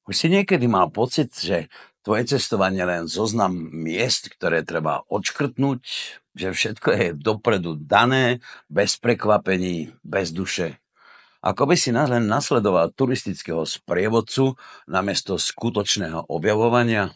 Už si niekedy mal pocit, že tvoje cestovanie je len zoznam miest, ktoré treba odškrtnúť, že všetko je dopredu dané, bez prekvapení, bez duše. Ako by si len nasledoval turistického sprievodcu namiesto skutočného objavovania?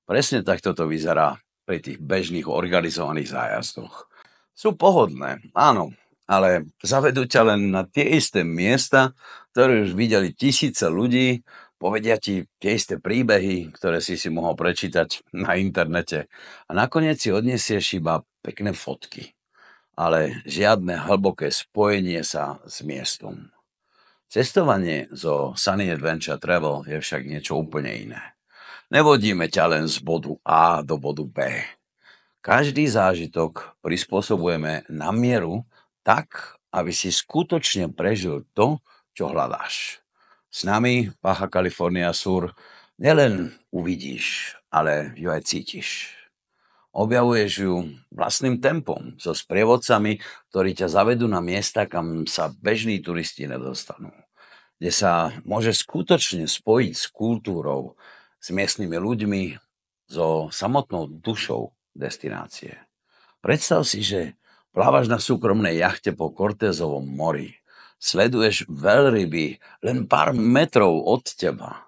Presne takto to vyzerá pri tých bežných organizovaných zájazdoch. Sú pohodlné, áno, ale zavedú ťa len na tie isté miesta, ktoré už videli tisíce ľudí, povedia ti tie isté príbehy, ktoré si mohol prečítať na internete. A nakoniec si odniesieš iba pekné fotky, ale žiadne hlboké spojenie sa s miestom. Cestovanie zo Sunny Adventure Travel je však niečo úplne iné. Nevodíme ťa len z bodu A do bodu B. Každý zážitok prispôsobujeme na mieru tak, aby si skutočne prežil to, čo hľadáš. S nami Baja California Sur nielen uvidíš, ale ju aj cítiš. Objavuješ ju vlastným tempom, so sprievodcami, ktorí ťa zavedú na miesta, kam sa bežní turisti nedostanú. Kde sa môže skutočne spojiť s kultúrou, s miestnymi ľuďmi, so samotnou dušou destinácie. Predstav si, že plávaš na súkromnej jachte po Cortézovom mori. Sleduješ veľryby len pár metrov od teba.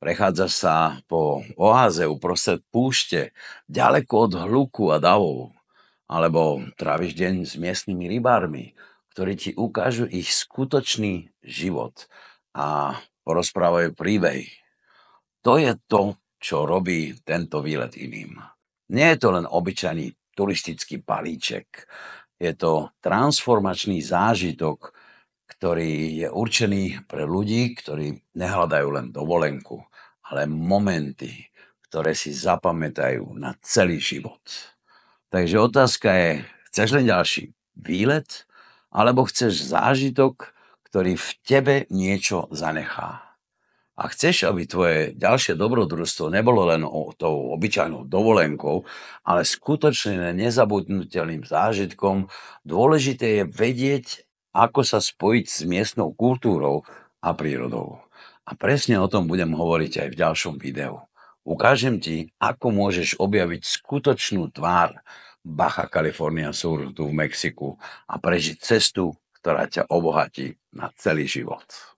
Prechádzaš sa po oáze uprostred púšte, ďaleko od hluku a davov. Alebo tráviš deň s miestnymi rybármi, ktorí ti ukážu ich skutočný život a porozprávajú príbehy. To je to, čo robí tento výlet iným. Nie je to len obyčajný turistický balíček. Je to transformačný zážitok, ktorý je určený pre ľudí, ktorí nehľadajú len dovolenku, ale momenty, ktoré si zapamätajú na celý život. Takže otázka je, chceš len ďalší výlet, alebo chceš zážitok, ktorý v tebe niečo zanechá. A chceš, aby tvoje ďalšie dobrodružstvo nebolo len tou obyčajnou dovolenkou, ale skutočne nezabudnutelným zážitkom, dôležité je vedieť, ako sa spojiť s miestnou kultúrou a prírodou. A presne o tom budem hovoriť aj v ďalšom videu. Ukážem ti, ako môžeš objaviť skutočnú tvár Baja California Sur tu v Mexiku a prežiť cestu, ktorá ťa obohatí na celý život.